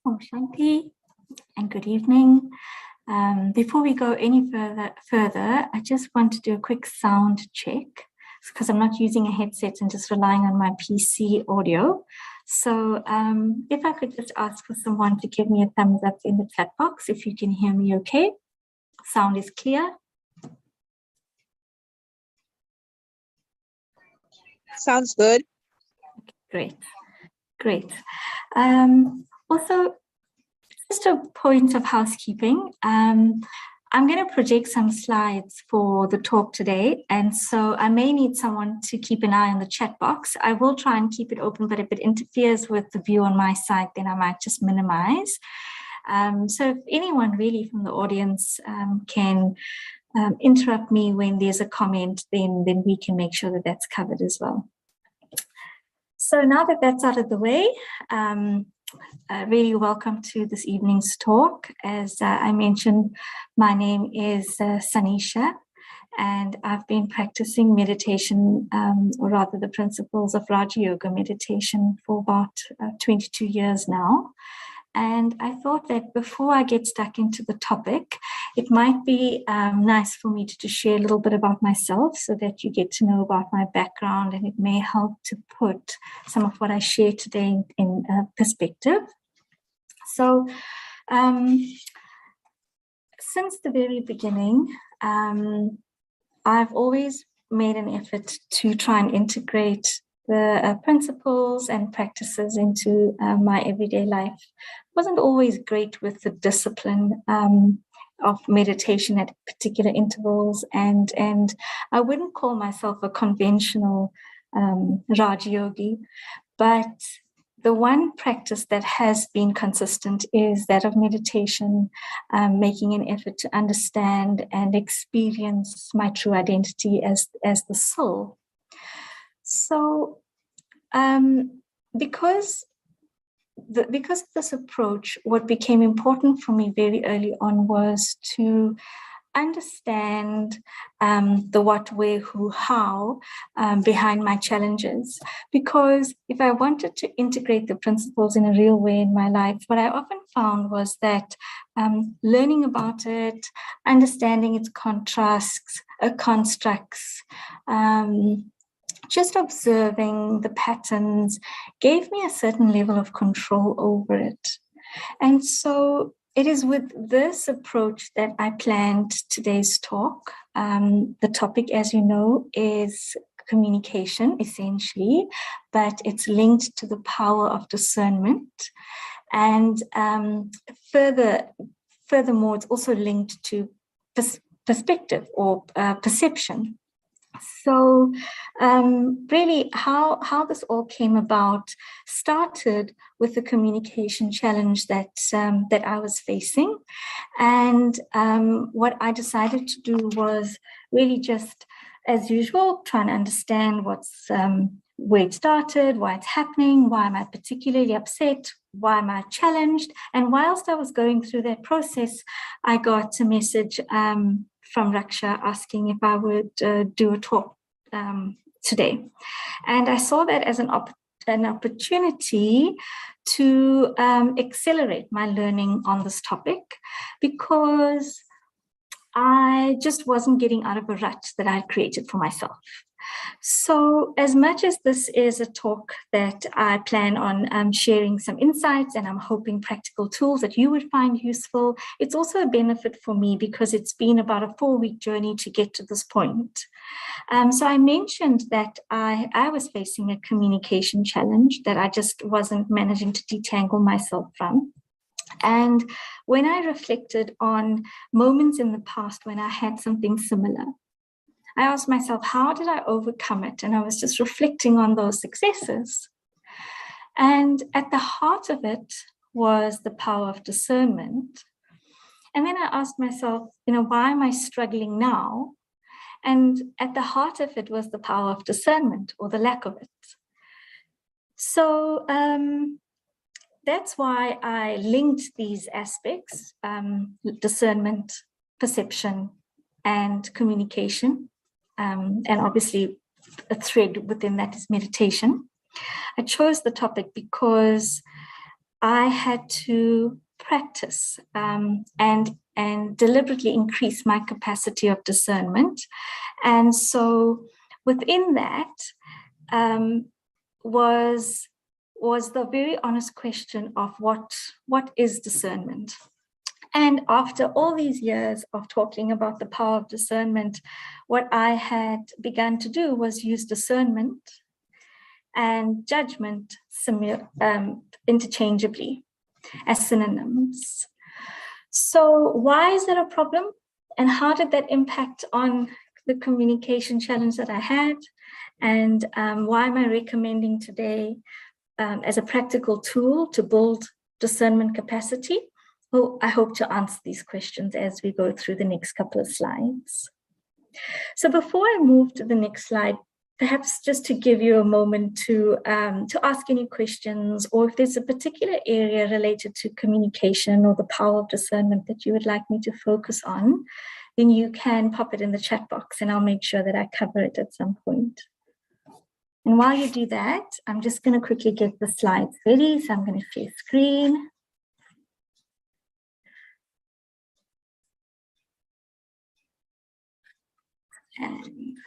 Om Shanti and good evening. Before we go any further, I just want to do a quick sound check because I'm not using a headset and just relying on my PC audio. So if I could just ask for someone to give me a thumbs up in the chat box if you can hear me okay. Sound is clear. Sounds good. Great, great. Also, just a point of housekeeping. I'm going to project some slides for the talk today, and so I may need someone to keep an eye on the chat box. I will try and keep it open, but if it interferes with the view on my side, then I might just minimize. So if anyone really from the audience can interrupt me when there's a comment, then we can make sure that that's covered as well. So now that that's out of the way, really welcome to this evening's talk. As I mentioned, my name is Sanisha, and I've been practicing meditation, or rather the principles of Raja Yoga meditation for about 22 years now. And I thought that before I get stuck into the topic, it might be nice for me to share a little bit about myself so that you get to know about my background, and it may help to put some of what I share today in perspective. So since the very beginning, I've always made an effort to try and integrate the principles and practices into my everyday life. Wasn't always great with the discipline of meditation at particular intervals, and I wouldn't call myself a conventional Raj Yogi, but the one practice that has been consistent is that of meditation, making an effort to understand and experience my true identity as the soul. So, because of this approach, what became important for me very early on was to understand the what, where, who, how behind my challenges. Because if I wanted to integrate the principles in a real way in my life, what I often found was that learning about it, understanding its contrasts, constructs, just observing the patterns gave me a certain level of control over it. And so it is with this approach that I planned today's talk. The topic, as you know, is communication, essentially, but it's linked to the power of discernment. And furthermore, it's also linked to perspective or perception. So really how this all came about started with the communication challenge that I was facing. And what I decided to do was really just, as usual, try and understand where it started, why it's happening, why am I particularly upset, why am I challenged. And whilst I was going through that process, I got a message from Raksha asking if I would do a talk today. And I saw that as an opportunity to accelerate my learning on this topic, because I just wasn't getting out of a rut that I created for myself. So as much as this is a talk that I plan on sharing some insights, and I'm hoping practical tools that you would find useful, it's also a benefit for me because it's been about a 4-week journey to get to this point. So I mentioned that I was facing a communication challenge that I just wasn't managing to detangle myself from. And when I reflected on moments in the past when I had something similar, I asked myself, how did I overcome it? And I was just reflecting on those successes. And at the heart of it was the power of discernment. And then I asked myself, why am I struggling now? And at the heart of it was the power of discernment, or the lack of it. So that's why I linked these aspects, discernment, perception, and communication. And obviously a thread within that is meditation. I chose the topic because I had to practice and deliberately increase my capacity of discernment. And so within that was the very honest question of what is discernment? And after all these years of talking about the power of discernment, what I had begun to do was use discernment and judgment interchangeably as synonyms. So why is that a problem? And how did that impact on the communication challenge that I had? And why am I recommending today as a practical tool to build discernment capacity? Well, I hope to answer these questions as we go through the next couple of slides. So before I move to the next slide, perhaps just to give you a moment to ask any questions, or if there's a particular area related to communication or the power of discernment that you would like me to focus on, then you can pop it in the chat box and I'll make sure that I cover it at some point. And while you do that, I'm just going to quickly get the slides ready. So I'm going to share screen. And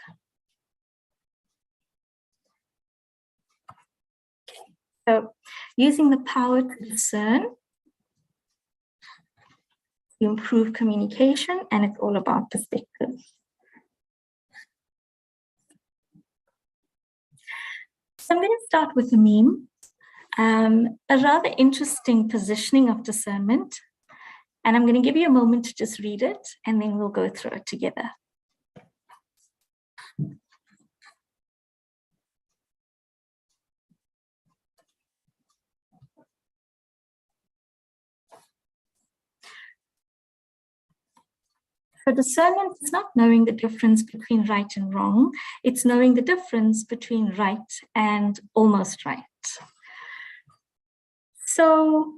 so using the power to discern, you improve communication, and it's all about perspective. So I'm going to start with a meme, a rather interesting positioning of discernment. And I'm going to give you a moment to just read it, and then we'll go through it together. So discernment is not knowing the difference between right and wrong. It's knowing the difference between right and almost right. So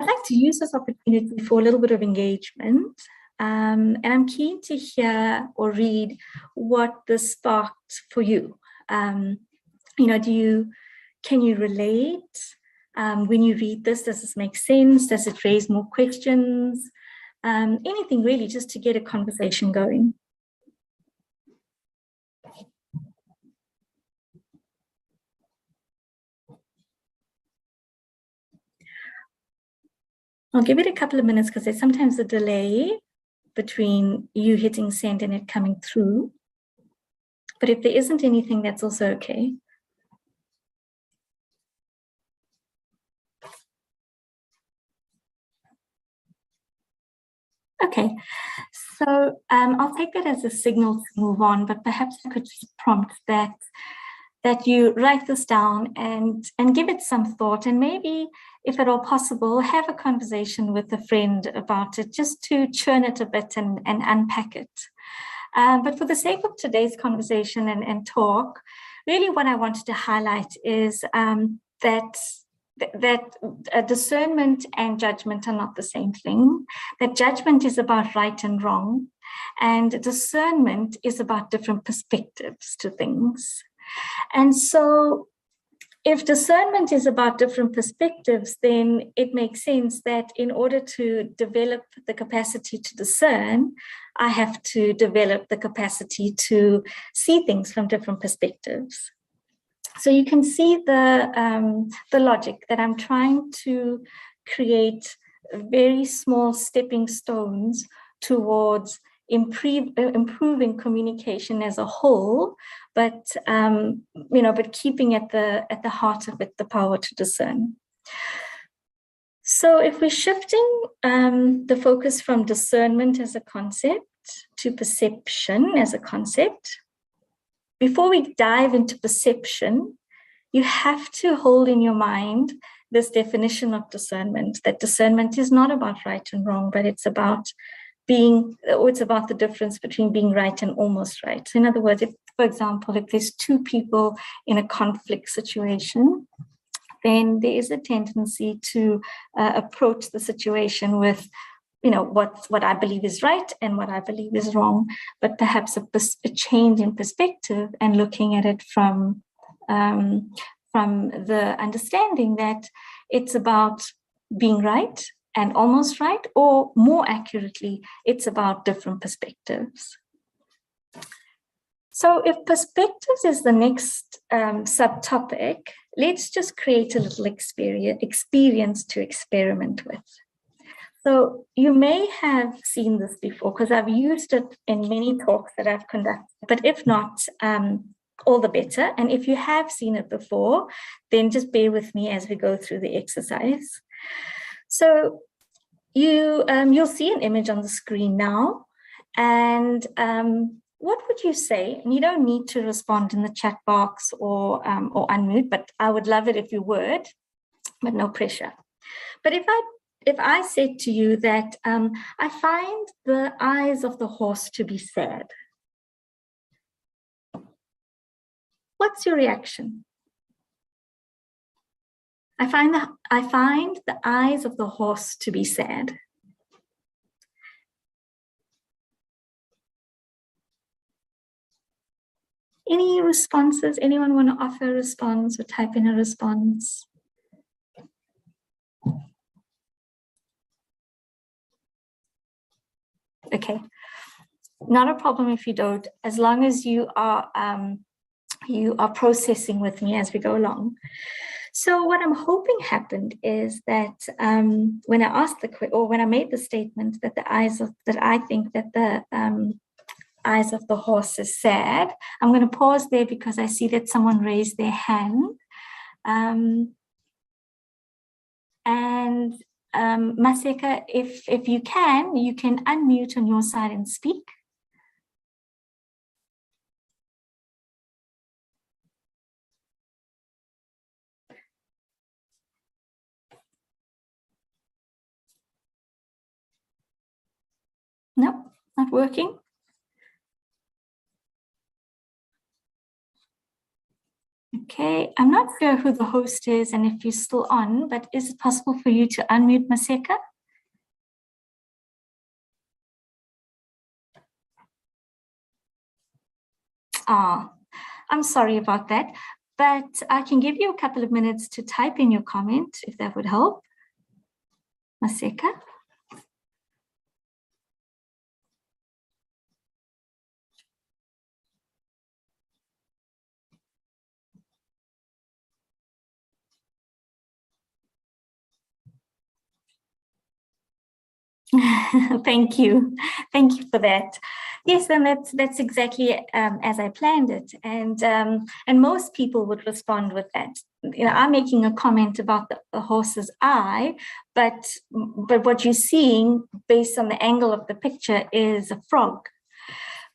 I'd like to use this opportunity for a little bit of engagement. And I'm keen to hear or read what this sparked for you. Can you relate? When you read this, does this make sense? Does it raise more questions? Anything really, just to get a conversation going. I'll give it a couple of minutes because there's sometimes a delay between you hitting send and it coming through. But if there isn't anything, that's also okay. Okay, so I'll take that as a signal to move on, but perhaps I could just prompt that you write this down and give it some thought, and maybe, if at all possible, have a conversation with a friend about it, just to churn it a bit and unpack it. But for the sake of today's conversation and talk, really what I wanted to highlight is that discernment and judgment are not the same thing, that judgment is about right and wrong, and discernment is about different perspectives to things. And so if discernment is about different perspectives, then it makes sense that in order to develop the capacity to discern, I have to develop the capacity to see things from different perspectives. So you can see the logic that I'm trying to create very small stepping stones towards improving communication as a whole, but keeping at the heart of it the power to discern. So if we're shifting the focus from discernment as a concept to perception as a concept, before we dive into perception, you have to hold in your mind this definition of discernment, that discernment is not about right and wrong, but it's about the difference between being right and almost right. So in other words, if, for example, if there's two people in a conflict situation, then there is a tendency to approach the situation with, what I believe is right and what I believe is wrong, but perhaps a change in perspective and looking at it from from the understanding that it's about being right and almost right, or more accurately, it's about different perspectives. So if perspectives is the next subtopic, let's just create a little experience to experiment with. So you may have seen this before because I've used it in many talks that I've conducted, but if not, all the better. And if you have seen it before, then just bear with me as we go through the exercise. So you'll see an image on the screen now, and what would you say? And you don't need to respond in the chat box or unmute, but I would love it if you would, but no pressure. But if I said to you that I find the eyes of the horse to be sad, what's your reaction? I find the eyes of the horse to be sad. Any responses? Anyone want to offer a response or type in a response? Okay, not a problem if you don't, as long as you are processing with me as we go along. So what I'm hoping happened is that when I asked when I made the statement that I think that the eyes of the horse is sad, I'm going to pause there because I see that someone raised their hand. Maseka, if you can unmute on your side and speak. No, not working. Okay, I'm not sure who the host is and if you're still on, but is it possible for you to unmute Maseka? I'm sorry about that, but I can give you a couple of minutes to type in your comment if that would help. Maseka? Thank you for that. Yes, and that's exactly as I planned it, and most people would respond with that. You know, I'm making a comment about the horse's eye, but what you're seeing based on the angle of the picture is a frog.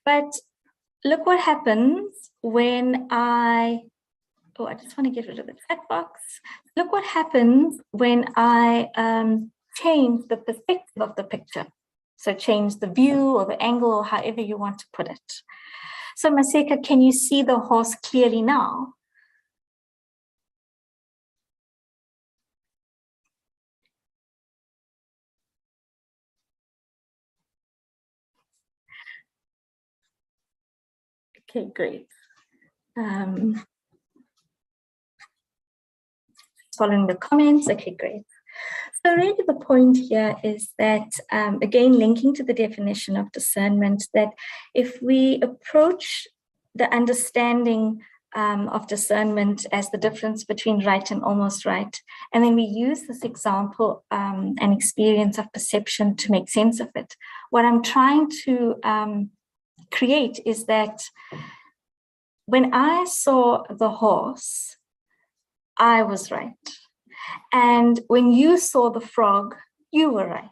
But look what happens when I just want to get rid of the chat box. Look what happens when I change the perspective of the picture. So change the view or the angle or however you want to put it. So Maseka, can you see the horse clearly now? Okay, great. Following the comments, okay, great. So really the point here is that, again, linking to the definition of discernment, that if we approach the understanding of discernment as the difference between right and almost right, and then we use this example and experience of perception to make sense of it, what I'm trying to create is that when I saw the horse, I was right. And when you saw the frog, you were right.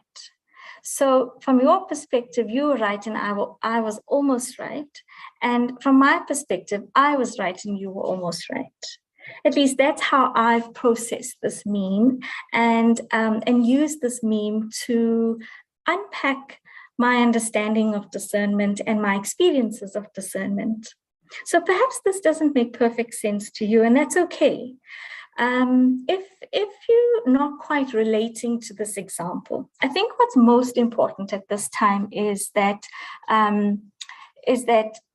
So from your perspective, you were right and I was almost right. And from my perspective, I was right and you were almost right. At least that's how I've processed this meme and used this meme to unpack my understanding of discernment and my experiences of discernment. So perhaps this doesn't make perfect sense to you, and that's okay. If you're not quite relating to this example, I think what's most important at this time is that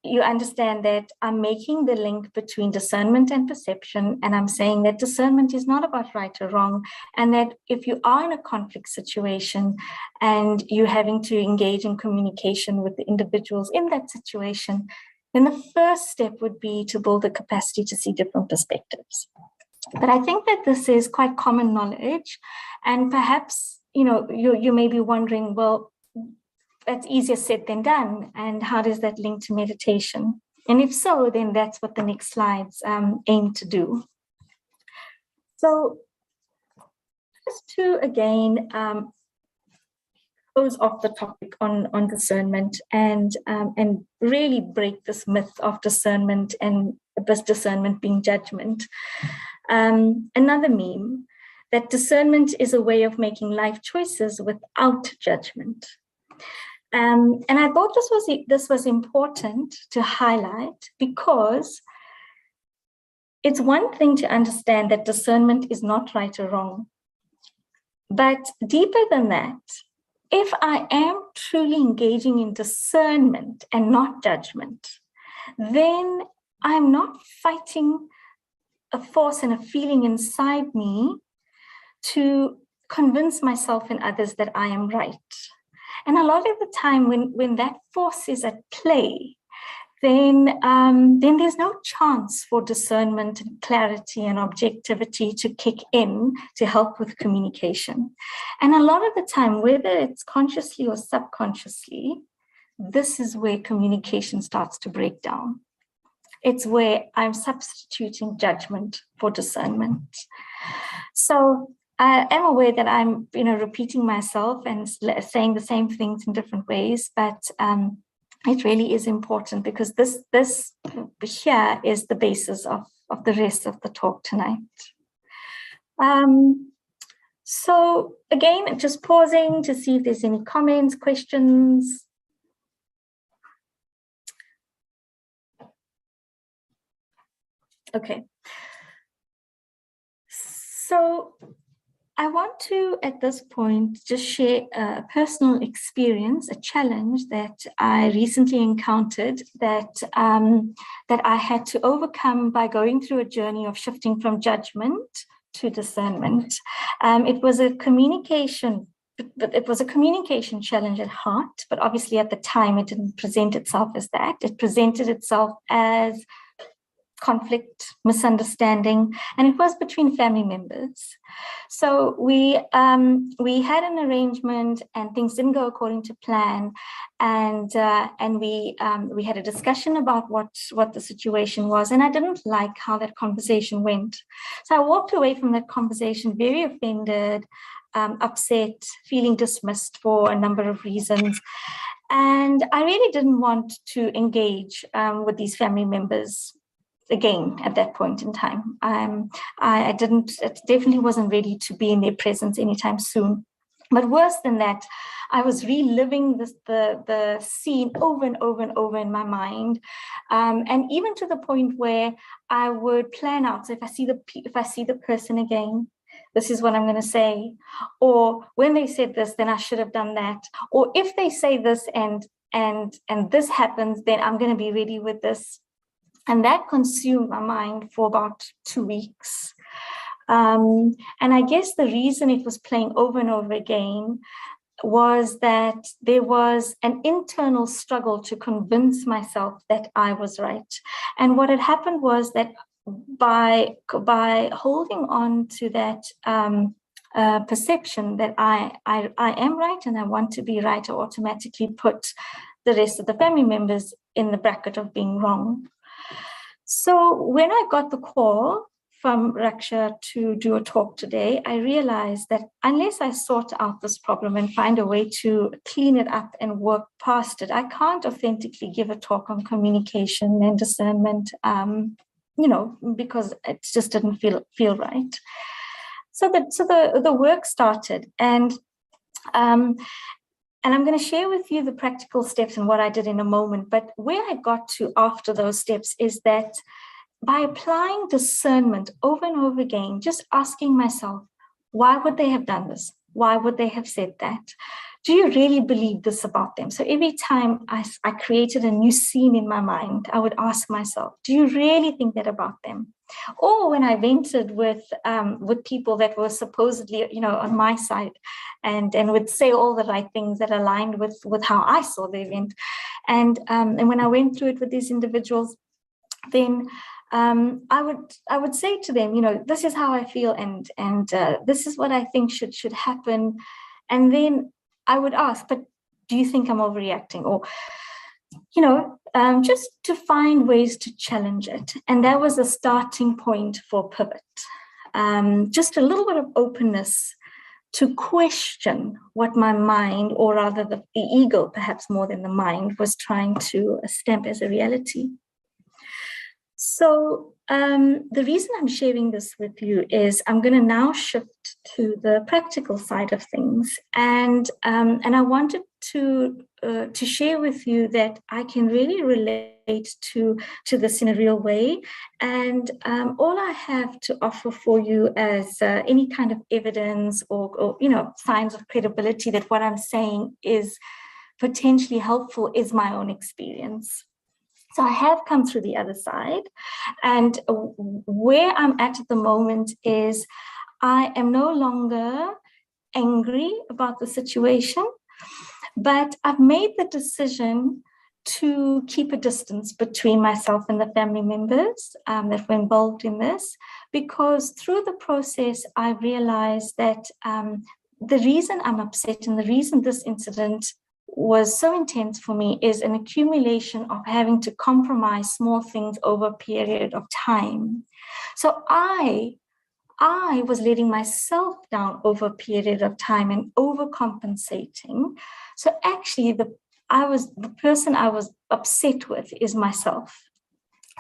you understand that I'm making the link between discernment and perception, and I'm saying that discernment is not about right or wrong, and that if you are in a conflict situation and you're having to engage in communication with the individuals in that situation, then the first step would be to build the capacity to see different perspectives. But I think that this is quite common knowledge, and perhaps, you may be wondering, well, that's easier said than done. And how does that link to meditation? And if so, then that's what the next slides aim to do. So just to, again, close off the topic on discernment and really break this myth of discernment and discernment being judgment. Another meme, that discernment is a way of making life choices without judgment. And I thought this was important to highlight, because it's one thing to understand that discernment is not right or wrong. But deeper than that, if I am truly engaging in discernment and not judgment, then I'm not fighting a force and a feeling inside me to convince myself and others that I am right. And a lot of the time when that force is at play, then there's no chance for discernment and clarity and objectivity to kick in to help with communication. And a lot of the time, whether it's consciously or subconsciously, this is where communication starts to break down. It's where I'm substituting judgment for discernment. So I am aware that I'm, repeating myself and saying the same things in different ways, but it really is important, because this here is the basis of the rest of the talk tonight. So again, just pausing to see if there's any comments, questions. Okay. So I want to, at this point, just share a personal experience, a challenge that I recently encountered that I had to overcome by going through a journey of shifting from judgment to discernment. It was a communication challenge at heart, but obviously at the time it didn't present itself as that. It presented itself as conflict, misunderstanding, and it was between family members. So we had an arrangement, and things didn't go according to plan, and we had a discussion about what the situation was, and I didn't like how that conversation went. So I walked away from that conversation very offended, upset, feeling dismissed for a number of reasons, and I really didn't want to engage with these family members again at that point in time. It definitely wasn't ready to be in their presence anytime soon. But worse than that, I was reliving the scene over and over and over in my mind, and even to the point where I would plan out. So if I see the person again, this is what I'm going to say, or when they said this, then I should have done that, or if they say this and this happens, then I'm going to be ready with this. And that consumed my mind for about 2 weeks. And I guess the reason it was playing over and over again was that there was an internal struggle to convince myself that I was right. And what had happened was that by holding on to that perception that I am right and I want to be right, I automatically put the rest of the family members in the bracket of being wrong. So when I got the call from Raksha to do a talk today, I realized that unless I sort out this problem and find a way to clean it up and work past it, I can't authentically give a talk on communication and discernment, because it just didn't feel right. So the work started, and I'm going to share with you the practical steps and what I did in a moment. But where I got to after those steps is that by applying discernment over and over again, just asking myself, why would they have done this? Why would they have said that? do you really believe this about them? So every time I created a new scene in my mind, I would ask myself, do you really think that about them? Or when I vented with people that were supposedly, on my side, and would say all the right things that aligned with how I saw the event. And when I went through it with these individuals, then I would say to them, this is how I feel, and this is what I think should happen. And then I would ask, but do you think I'm overreacting? Or, just to find ways to challenge it. And that was a starting point for pivot. Just a little bit of openness to question what my mind, or rather the ego, perhaps more than the mind, was trying to stamp as a reality. So the reason I'm sharing this with you is I'm going to now shift to the practical side of things, and I wanted to share with you that I can really relate to this in a real way, and all I have to offer for you as any kind of evidence or signs of credibility that what I'm saying is potentially helpful is my own experience. So I have come through the other side, and where I'm at the moment is I am no longer angry about the situation, but I've made the decision to keep a distance between myself and the family members that were involved in this, because through the process, I realized that the reason I'm upset and the reason this incident was so intense for me is an accumulation of having to compromise small things over a period of time. So I was letting myself down over a period of time and overcompensating. So actually the person I was upset with is myself.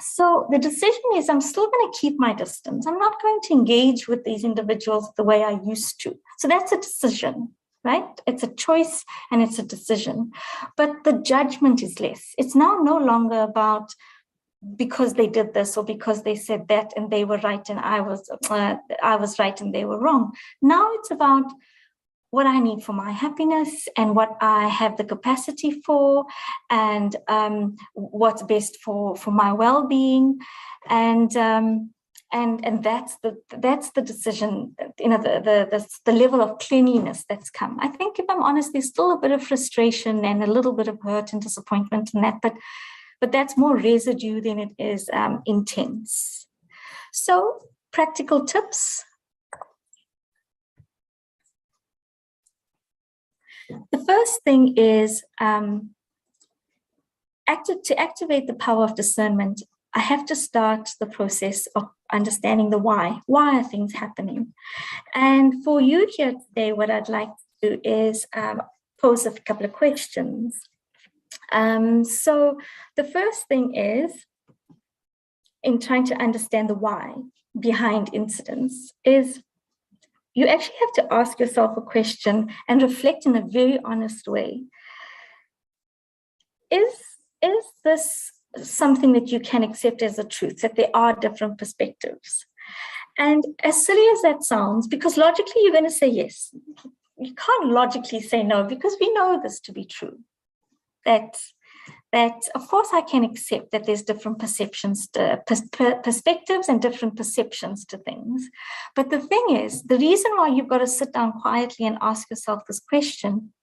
So the decision is I'm still going to keep my distance. I'm not going to engage with these individuals the way I used to. So that's a decision. Right? It's a choice and it's a decision, but the judgment is less. It's now no longer about because they did this or because they said that and they were right and I was right and they were wrong. Now it's about what I need for my happiness and what I have the capacity for, and what's best for my well-being, and that's the decision, the level of cleanliness that's come. I think, if I'm honest, there's still a bit of frustration and a little bit of hurt and disappointment in that, but that's more residue than it is intense. So practical tips. The first thing is to activate the power of discernment. I have to start the process of understanding the why. Why are things happening? And for you here today, what I'd like to do is pose a couple of questions. So the first thing is, in trying to understand the why behind incidents, is you actually have to ask yourself a question and reflect in a very honest way. Is this something that you can accept as a truth, that there are different perspectives? And as silly as that sounds, because logically you're going to say yes, you can't logically say no, because we know this to be true. That of course I can accept that there's different perceptions, perspectives and different perceptions to things. But the thing is, the reason why you've got to sit down quietly and ask yourself this question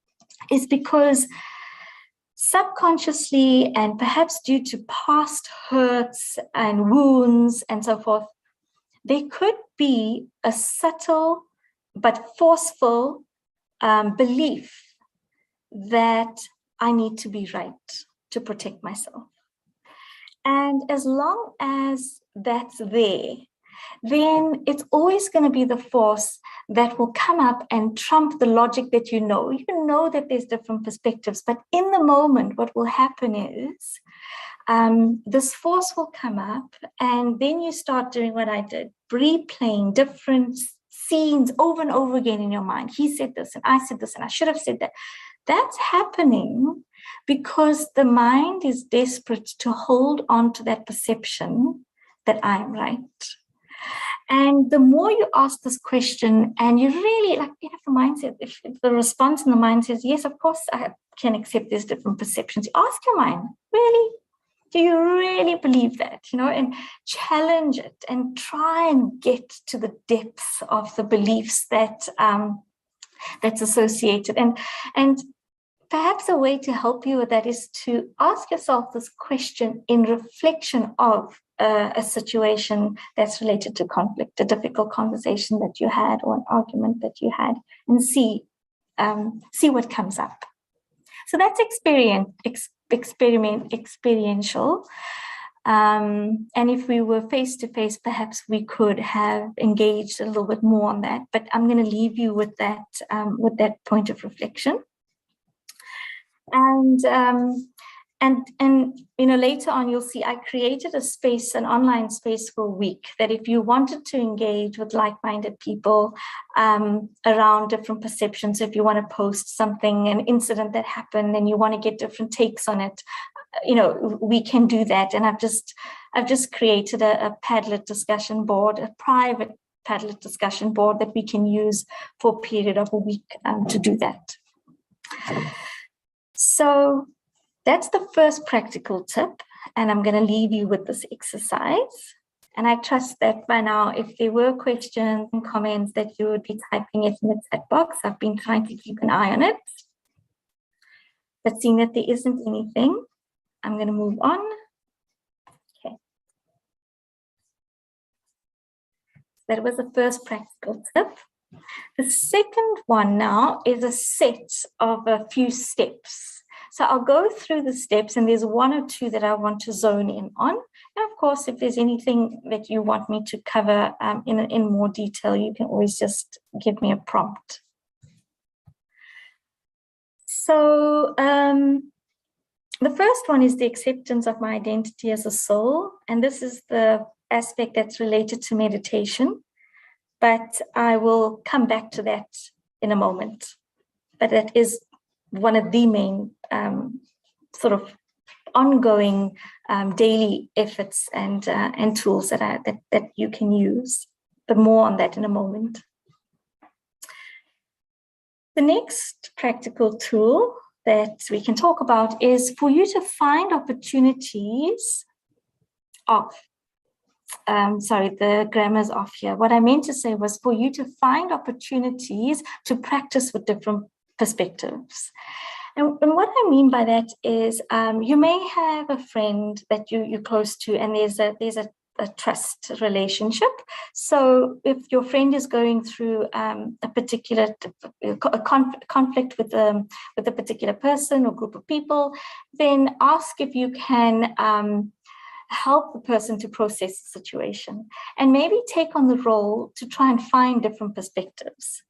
is because subconsciously, and perhaps due to past hurts and wounds and so forth, there could be a subtle but forceful belief that I need to be right to protect myself. And as long as that's there, then it's always going to be the force that will come up and trump the logic that you know. You know that there's different perspectives, but in the moment, what will happen is this force will come up, and then you start doing what I did, replaying different scenes over and over again in your mind. He said this, and I said this, and I should have said that. That's happening because the mind is desperate to hold on to that perception that I am right. And the more you ask this question, and you really like, you have the mindset, if the response in the mind says, yes, of course, I can accept these different perceptions. Ask your mind, really? Do you really believe that? And challenge it and try and get to the depths of the beliefs that that's associated. And perhaps a way to help you with that is to ask yourself this question in reflection of a situation that's related to conflict, a difficult conversation that you had or an argument that you had, and see what comes up. So that's experiential. And if we were face-to-face, perhaps we could have engaged a little bit more on that. But I'm going to leave you with that point of reflection. And later on, you'll see I created a space, an online space for a week, that if you wanted to engage with like-minded people around different perceptions, if you want to post something, an incident that happened, and you want to get different takes on it, we can do that. And I've just created a Padlet discussion board, a private Padlet discussion board that we can use for a period of a week to do that. So that's the first practical tip, and I'm going to leave you with this exercise. And I trust that by now, if there were questions and comments, that you would be typing it in the chat box. I've been trying to keep an eye on it. But seeing that there isn't anything, I'm going to move on. Okay. That was the first practical tip. The second one now is a set of a few steps. So I'll go through the steps, and there's one or two that I want to zone in on. And of course, if there's anything that you want me to cover in more detail, you can always just give me a prompt. So the first one is the acceptance of my identity as a soul. And this is the aspect that's related to meditation. But I will come back to that in a moment. But that is one of the main sort of ongoing daily efforts and tools that you can use. But more on that in a moment. The next practical tool that we can talk about is for you to find opportunities of. Sorry, the grammar's off here. What I meant to say was for you to find opportunities to practice with different perspectives. And what I mean by that is you may have a friend that you're close to, and there's a trust relationship. So if your friend is going through a particular conflict with a particular person or group of people, then ask if you can help the person to process the situation, and maybe take on the role to try and find different perspectives.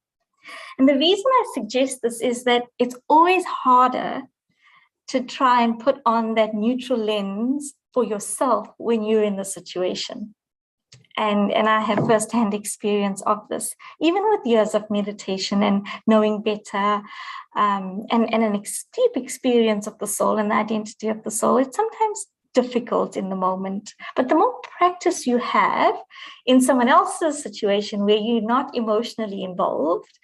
And the reason I suggest this is that it's always harder to try and put on that neutral lens for yourself when you're in the situation. And I have firsthand experience of this, even with years of meditation and knowing better, and an deep experience of the soul and the identity of the soul. It's sometimes difficult in the moment, but the more practice you have in someone else's situation where you're not emotionally involved,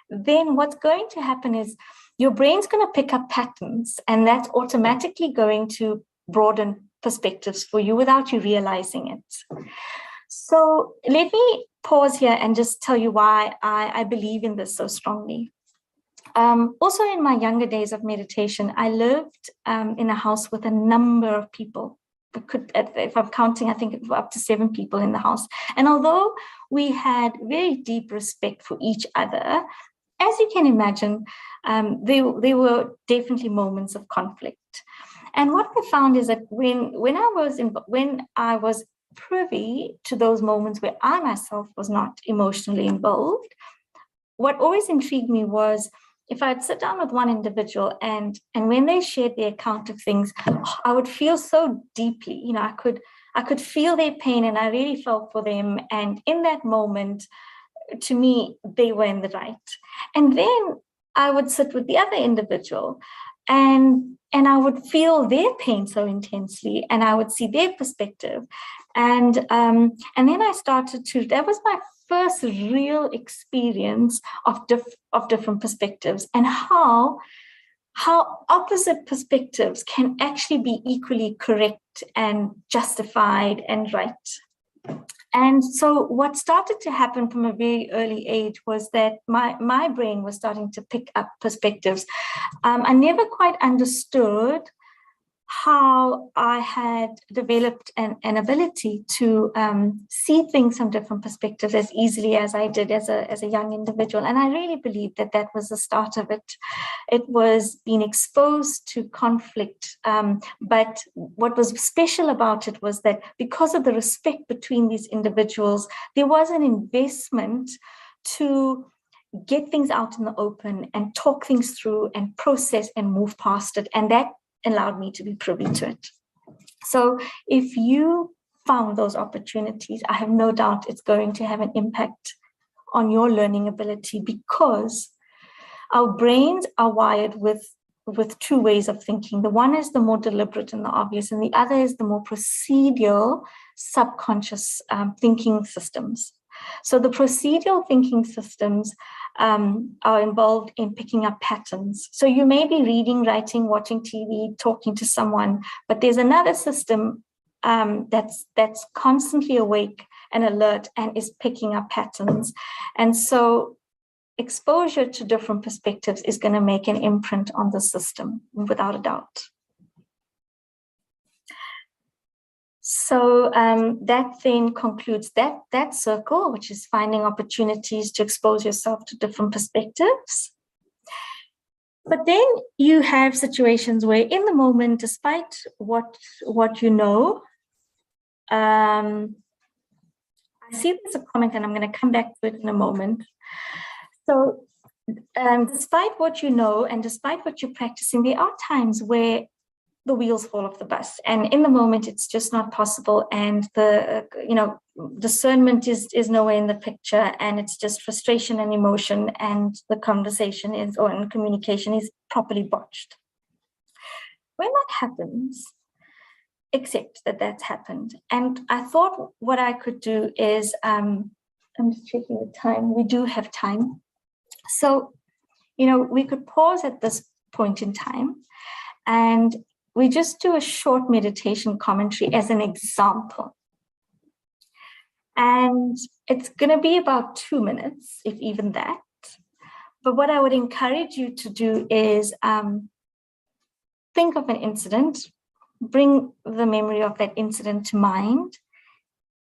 then what's going to happen is your brain's going to pick up patterns, and that's automatically going to broaden perspectives for you without you realizing it. So let me pause here and just tell you why I believe in this so strongly. Also, in my younger days of meditation, I lived in a house with a number of people. If I'm counting, I think it was up to 7 people in the house. And although we had very deep respect for each other, as you can imagine, there were definitely moments of conflict. And what I found is that when I was privy to those moments where I myself was not emotionally involved, what always intrigued me was if I'd sit down with one individual and when they shared their account of things, I would feel so deeply, I could feel their pain, and I really felt for them. And in that moment, to me, they were in the right. And then I would sit with the other individual and I would feel their pain so intensely, and I would see their perspective. And then I started to, that was my first real experience of different perspectives, and how opposite perspectives can actually be equally correct and justified and right. And so what started to happen from a very early age was that my brain was starting to pick up perspectives. I never quite understood how I had developed an ability to see things from different perspectives as easily as I did as a young individual. And I really believe that that was the start of it. It was being exposed to conflict. But what was special about it was that because of the respect between these individuals, there was an investment to get things out in the open and talk things through and process and move past it. And that allowed me to be privy to it. So if you found those opportunities, I have no doubt it's going to have an impact on your learning ability, because our brains are wired with two ways of thinking. The one is the more deliberate and the obvious, and the other is the more procedural, subconscious thinking systems. So the procedural thinking systems are involved in picking up patterns. So you may be reading, writing, watching TV, talking to someone, but there's another system that's constantly awake and alert and is picking up patterns. And so exposure to different perspectives is going to make an imprint on the system, without a doubt. So that then concludes that circle, which is finding opportunities to expose yourself to different perspectives. But then you have situations where in the moment, despite what you know, I see there's a comment, and I'm going to come back to it in a moment. So despite what you know and despite what you're practicing, there are times where the wheels fall off the bus, and in the moment it's just not possible, and the discernment is nowhere in the picture, and it's just frustration and emotion, and the conversation and communication is properly botched. When that happens, accept that that's happened. And I thought what I could do is, I'm just checking the time, we do have time, so we could pause at this point in time and we just do a short meditation commentary as an example. And it's going to be about 2 minutes, if even that. But what I would encourage you to do is think of an incident, bring the memory of that incident to mind,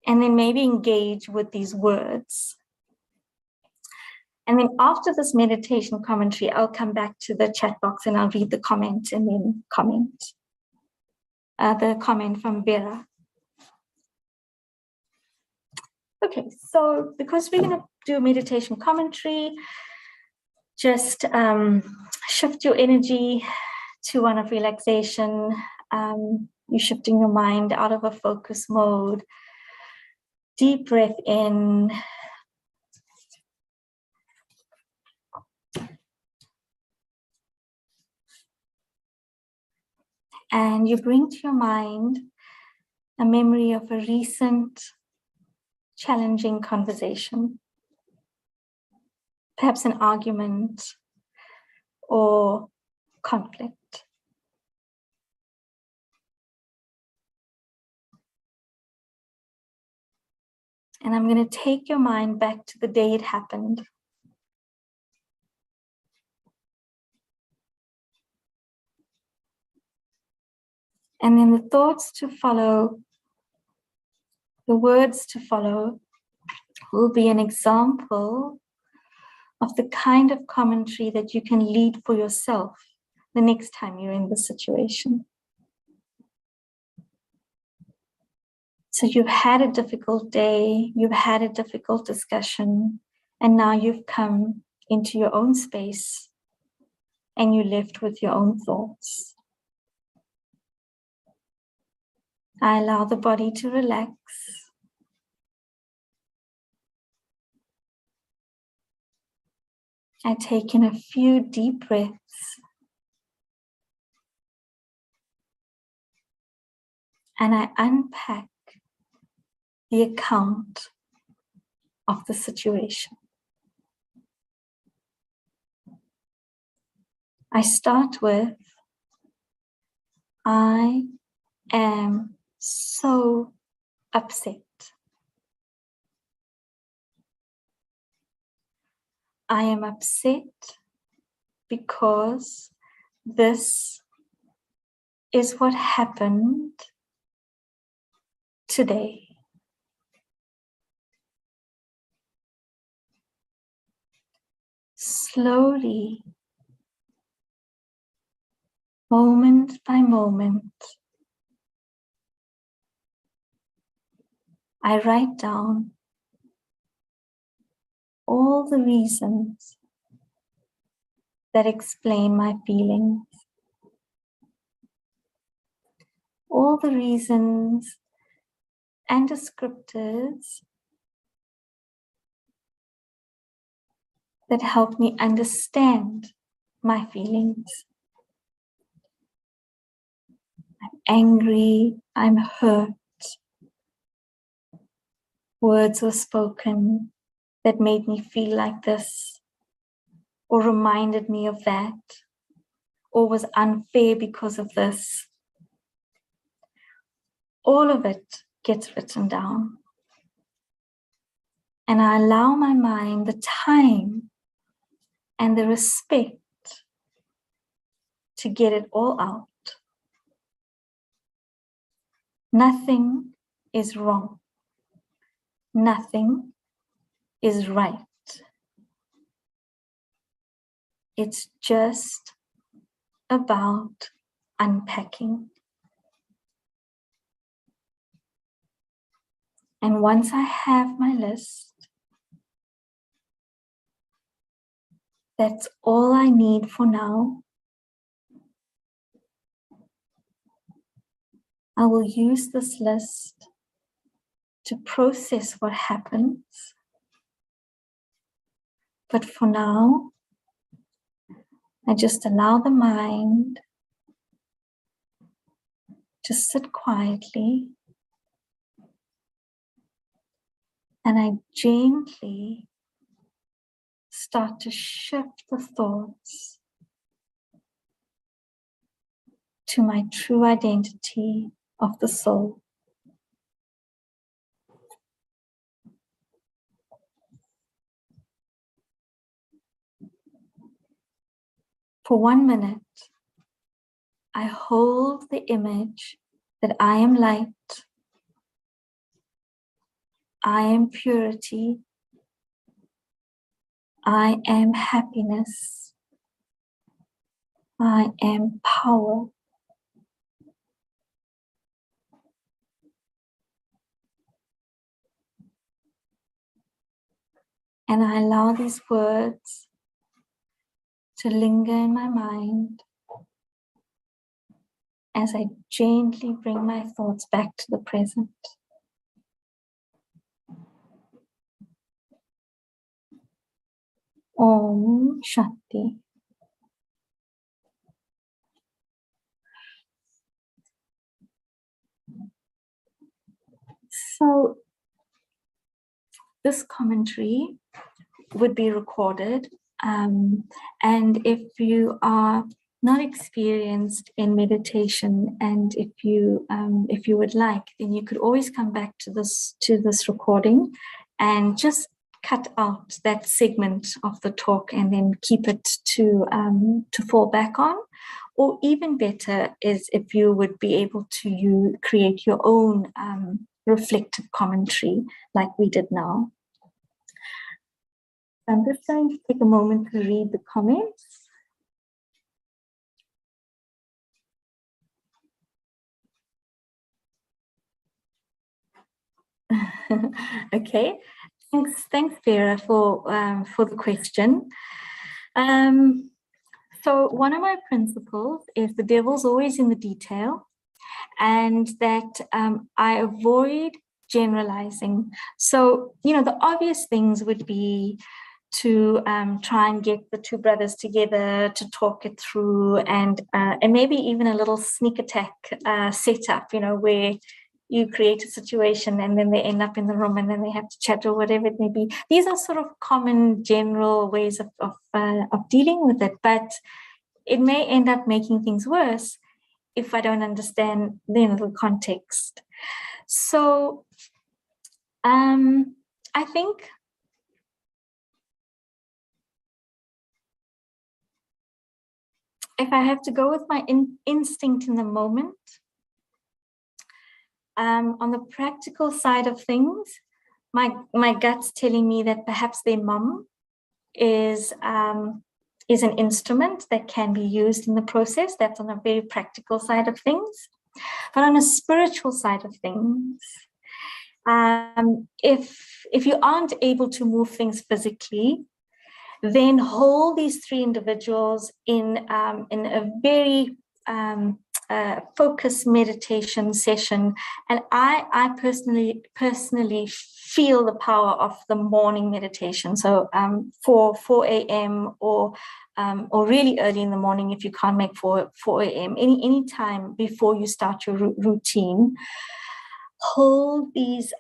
and then maybe engage with these words. And then after this meditation commentary, I'll come back to the chat box and I'll read the comment and then comment. The comment from Vera. Okay, so because we're going to do a meditation commentary, just shift your energy to one of relaxation. You're shifting your mind out of a focus mode. Deep breath in. And you bring to your mind a memory of a recent challenging conversation, perhaps an argument or conflict. And I'm going to take your mind back to the day it happened. And then the thoughts to follow, the words to follow, will be an example of the kind of commentary that you can lead for yourself the next time you're in this situation. So you've had a difficult day, you've had a difficult discussion, and now you've come into your own space and you're left with your own thoughts. I allow the body to relax. I take in a few deep breaths. And I unpack the account of the situation. I start with, I am so upset. I am upset because this is what happened today. Slowly, moment by moment, I write down all the reasons that explain my feelings, all the reasons and descriptors that help me understand my feelings. I'm angry, I'm hurt. Words were spoken that made me feel like this, or reminded me of that, or was unfair because of this. All of it gets written down. And I allow my mind the time and the respect to get it all out. Nothing is wrong. Nothing is right. It's just about unpacking. And once I have my list, that's all I need for now. I will use this list to process what happens. But for now, I just allow the mind to sit quietly, and I gently start to shift the thoughts to my true identity of the soul. For 1 minute, I hold the image that I am light, I am purity, I am happiness, I am power. And I allow these words to linger in my mind as I gently bring my thoughts back to the present. Om Shanti. So this commentary would be recorded, and if you are not experienced in meditation, and if you would like, then you could always come back to this recording and just cut out that segment of the talk and then keep it to fall back on. Or even better is if you would be able to create your own reflective commentary like we did now. I'm just going to take a moment to read the comments. Okay, thanks Vera for the question. So one of my principles is the devil's always in the detail, and that I avoid generalizing. So, the obvious things would be to try and get the two brothers together to talk it through, and maybe even a little sneak attack setup, where you create a situation and then they end up in the room and then they have to chat or whatever it may be. These are sort of common general ways of dealing with it, but it may end up making things worse if I don't understand the context. So I think if I have to go with my instinct in the moment, on the practical side of things, my gut's telling me that perhaps their mum is an instrument that can be used in the process. That's on a very practical side of things. But on a spiritual side of things, if you aren't able to move things physically, then hold these three individuals in a very focused meditation session, and I personally feel the power of the morning meditation. So 4 a.m. or really early in the morning if you can't make 4 a.m. any time before you start your routine. Hold these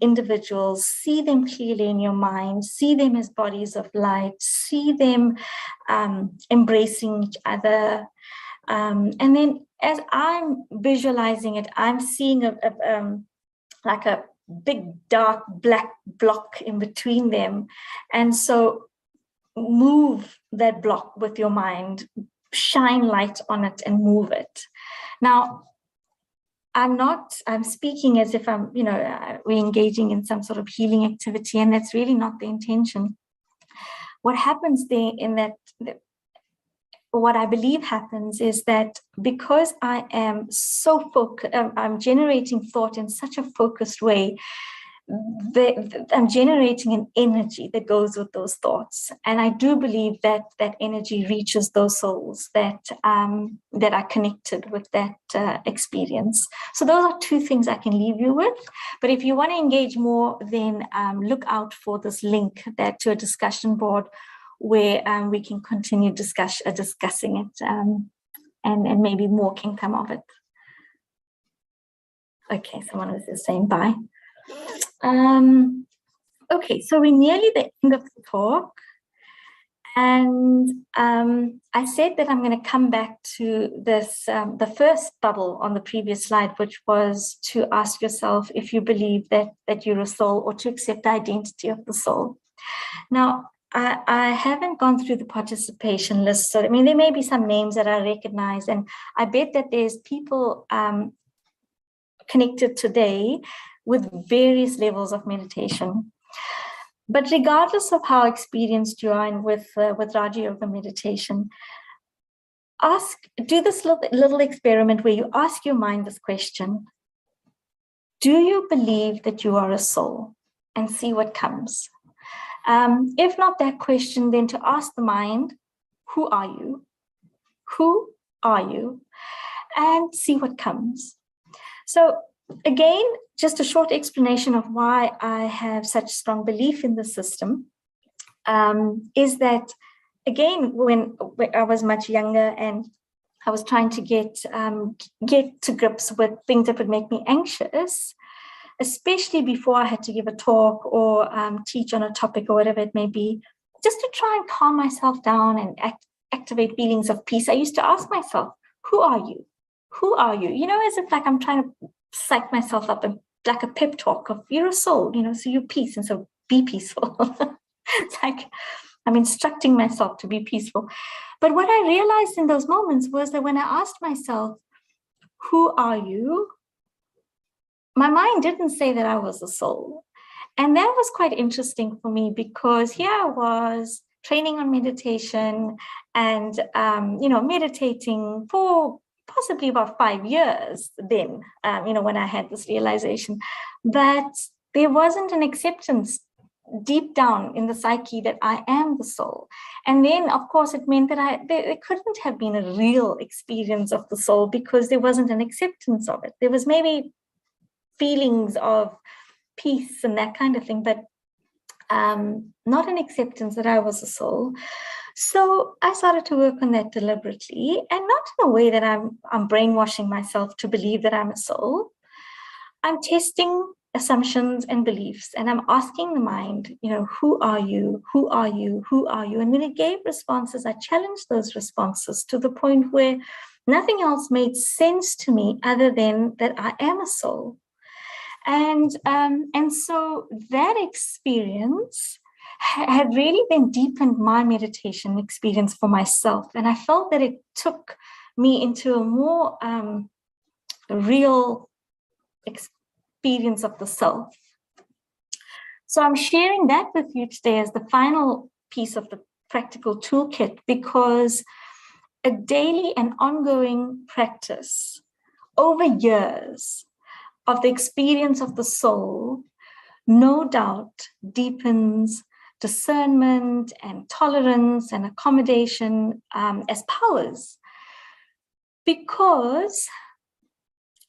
individuals, see them clearly in your mind, see them as bodies of light, see them embracing each other. And then as I'm visualizing it, I'm seeing like a big dark black block in between them. And so move that block with your mind, shine light on it and move it. Now, I'm speaking as if we're engaging in some sort of healing activity, and that's really not the intention. What happens there what I believe happens is that because I am so focused, I'm generating thought in such a focused way, I'm generating an energy that goes with those thoughts. And I do believe that that energy reaches those souls that are connected with that experience. So those are two things I can leave you with. But if you want to engage more, then look out for this link to a discussion board where we can continue discussing it, and maybe more can come of it. Okay, someone was just saying bye. Okay, so we're nearly the end of the talk, and I said that I'm going to come back to this, the first bubble on the previous slide, which was to ask yourself if you believe that you're a soul, or to accept the identity of the soul. Now, I haven't gone through the participation list, so I mean there may be some names that I recognize, and I bet that there's people connected today with various levels of meditation. But regardless of how experienced you are with Raja Yoga meditation, do this little experiment where you ask your mind this question: do you believe that you are a soul? And see what comes. If not that question, then to ask the mind, who are you? Who are you? And see what comes. So again, just a short explanation of why I have such strong belief in the system is that, again, when I was much younger and I was trying to get to grips with things that would make me anxious, especially before I had to give a talk or teach on a topic or whatever it may be, just to try and calm myself down and activate feelings of peace, I used to ask myself, who are you? Who are you? As if like I'm trying to psych myself up, like a pep talk of you're a soul, so you're peace, and so be peaceful. It's like I'm instructing myself to be peaceful. But what I realized in those moments was that when I asked myself, who are you? My mind didn't say that I was a soul. And that was quite interesting for me, because here I was training on meditation and, meditating for possibly about 5 years then, when I had this realization. But there wasn't an acceptance deep down in the psyche that I am the soul. And then, of course, it meant that there couldn't have been a real experience of the soul, because there wasn't an acceptance of it. There was maybe feelings of peace and that kind of thing, but not an acceptance that I was a soul. So I started to work on that deliberately, and not in a way that I'm brainwashing myself to believe that I'm a soul, I'm testing assumptions and beliefs, and I'm asking the mind, who are you? Who are you? Who are you? And when it gave responses, I challenged those responses to the point where nothing else made sense to me other than that I am a soul. And so that experience had really then deepened my meditation experience for myself. And I felt that it took me into a more real experience of the self. So I'm sharing that with you today as the final piece of the practical toolkit, because a daily and ongoing practice over years of the experience of the soul, no doubt deepens discernment and tolerance and accommodation as powers, because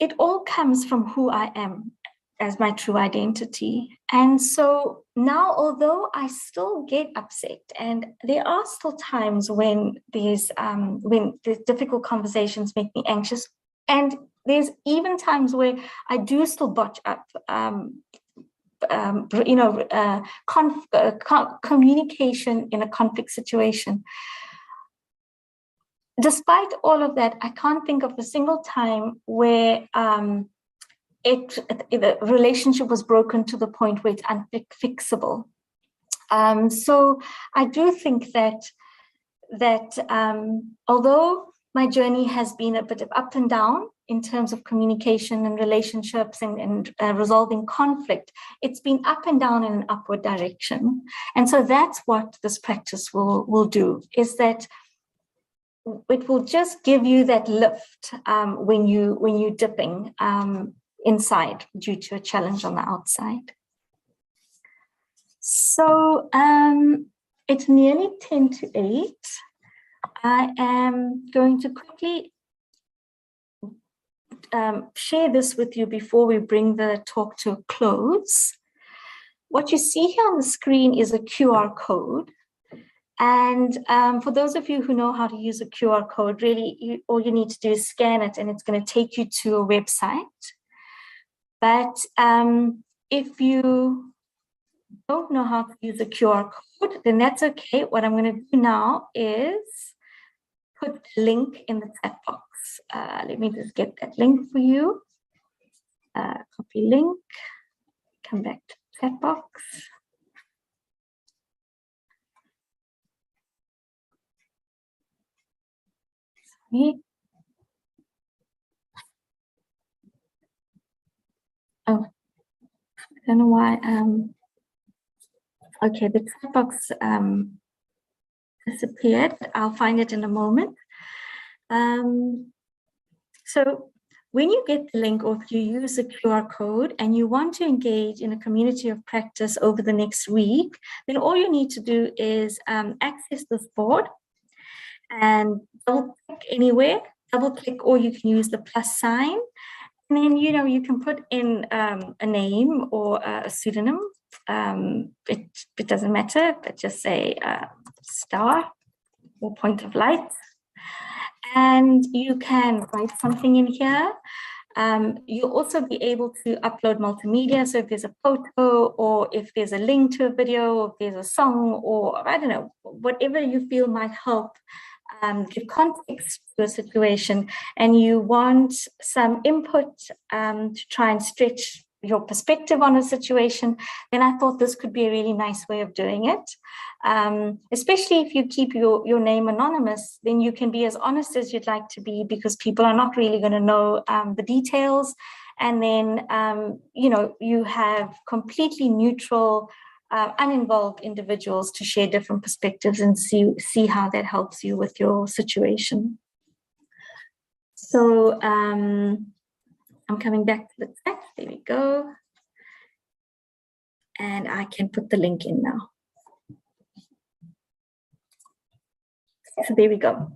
it all comes from who I am as my true identity. And so now, although I still get upset, and there are still times when these difficult conversations make me anxious, and there's even times where I do still botch up communication in a conflict situation. Despite all of that, I can't think of a single time where the relationship was broken to the point where it's unfixable. So I do think that although my journey has been a bit of up and down in terms of communication and relationships and resolving conflict, it's been up and down in an upward direction. And so that's what this practice will do, is that it will just give you that lift when you're dipping inside due to a challenge on the outside. So it's nearly 10 to 8. I am going to quickly share this with you before we bring the talk to a close. What you see here on the screen is a QR code. And for those of you who know how to use a QR code, really, all you need to do is scan it and it's going to take you to a website. But if you don't know how to use a QR code, then that's okay. What I'm going to do now is put a link in the chat box. Let me just get that link for you. Copy link, come back to the chat box. Sorry. Oh, I don't know why. Okay, the chat box disappeared. I'll find it in a moment. So when you get the link, or if you use the QR code and you want to engage in a community of practice over the next week, then all you need to do is access this board and double click anywhere, double click, or you can use the plus sign. And then, you can put in a name or a pseudonym. It doesn't matter, but just say star or point of light. And you can write something in here. You'll also be able to upload multimedia. So if there's a photo, or if there's a link to a video, or if there's a song, or I don't know, whatever you feel might help give context to a situation, and you want some input to try and stretch your perspective on a situation, then I thought this could be a really nice way of doing it. Especially if you keep your name anonymous, then you can be as honest as you'd like to be, because people are not really going to know the details. And then, you have completely neutral, uninvolved individuals to share different perspectives and see how that helps you with your situation. So I'm coming back to the text. There we go. And I can put the link in now. So there we go.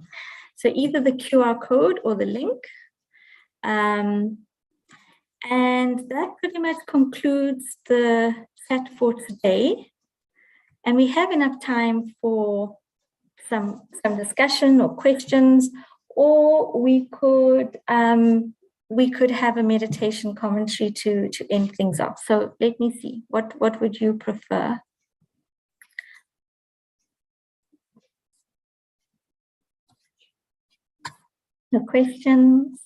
So either the QR code or the link. And that pretty much concludes the chat for today. And we have enough time for some discussion or questions, or we could we could have a meditation commentary to end things off. So let me see, what would you prefer? No questions?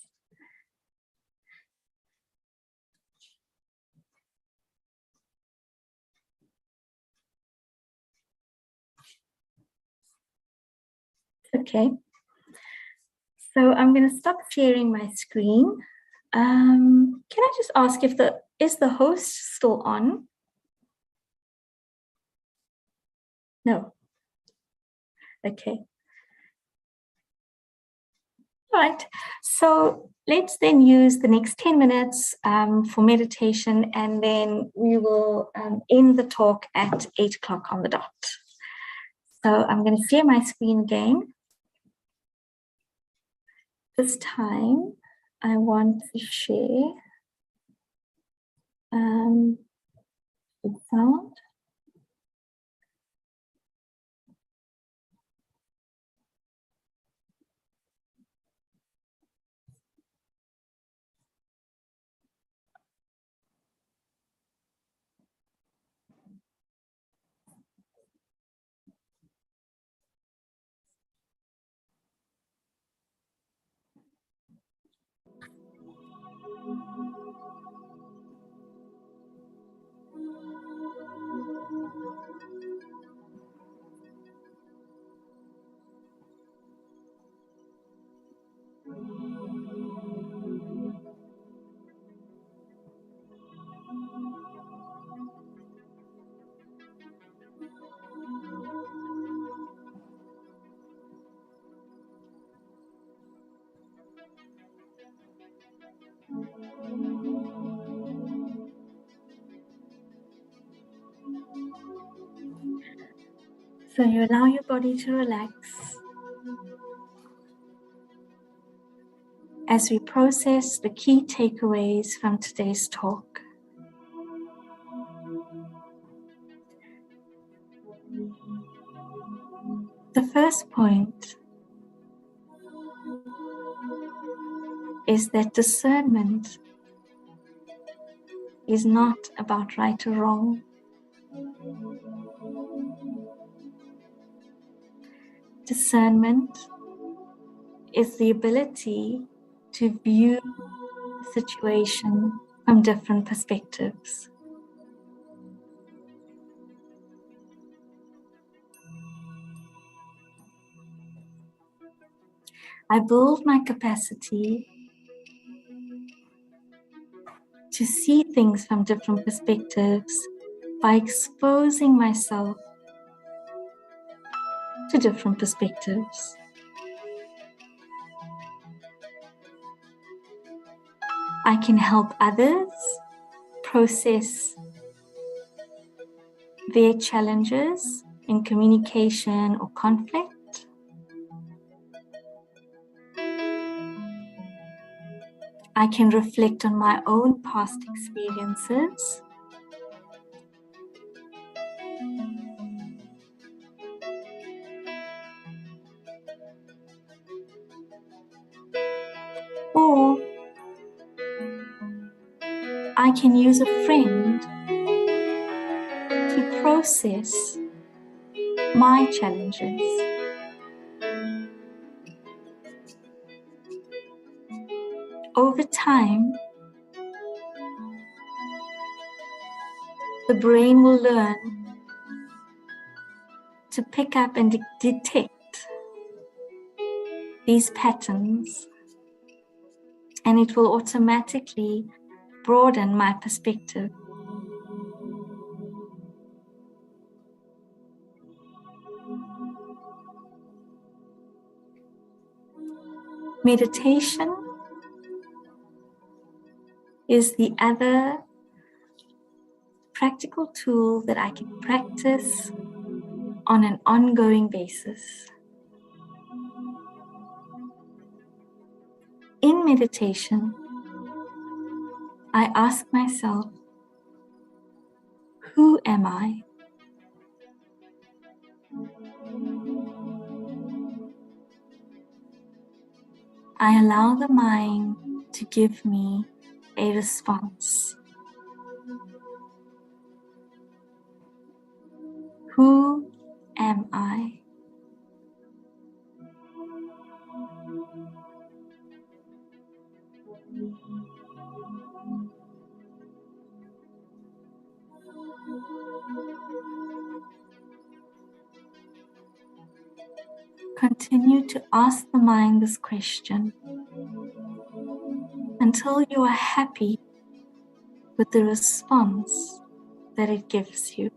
Okay. So I'm going to stop sharing my screen. Can I just ask if is the host still on? No. Okay. All right. So let's then use the next 10 minutes for meditation, and then we will end the talk at 8 o'clock on the dot. So I'm going to share my screen again. This time I want to share the sound. So you allow your body to relax as we process the key takeaways from today's talk. The first point is that discernment is not about right or wrong. Discernment is the ability to view the situation from different perspectives. I build my capacity to see things from different perspectives by exposing myself to different perspectives. I can help others process their challenges in communication or conflict. I can reflect on my own past experiences. Or I can use a friend to process my challenges. Over time, the brain will learn to pick up and detect these patterns, and it will automatically broaden my perspective. Meditation is the other practical tool that I can practice on an ongoing basis. In meditation, I ask myself, who am I? I allow the mind to give me a response. Who am I? Continue to ask the mind this question until you are happy with the response that it gives you.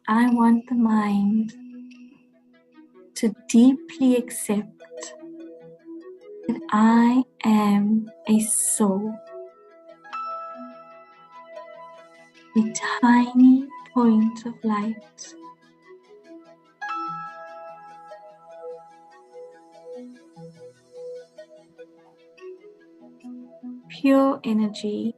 I want the mind to deeply accept that I am a soul, a tiny point of light, pure energy,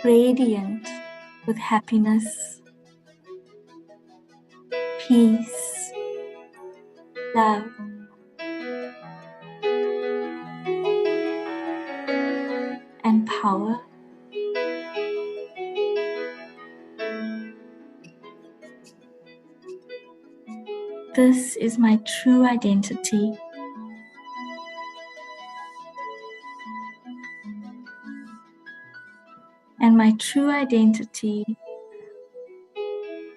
radiant with happiness, peace, love, and power. This is my true identity. And my true identity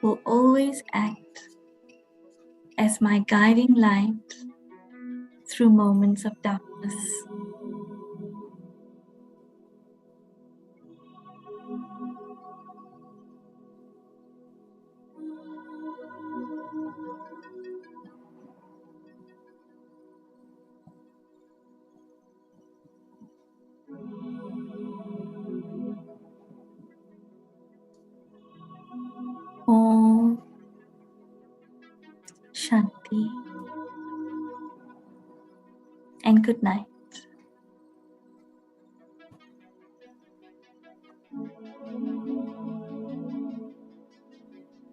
will always act as my guiding light through moments of darkness. Om Shanti and good night.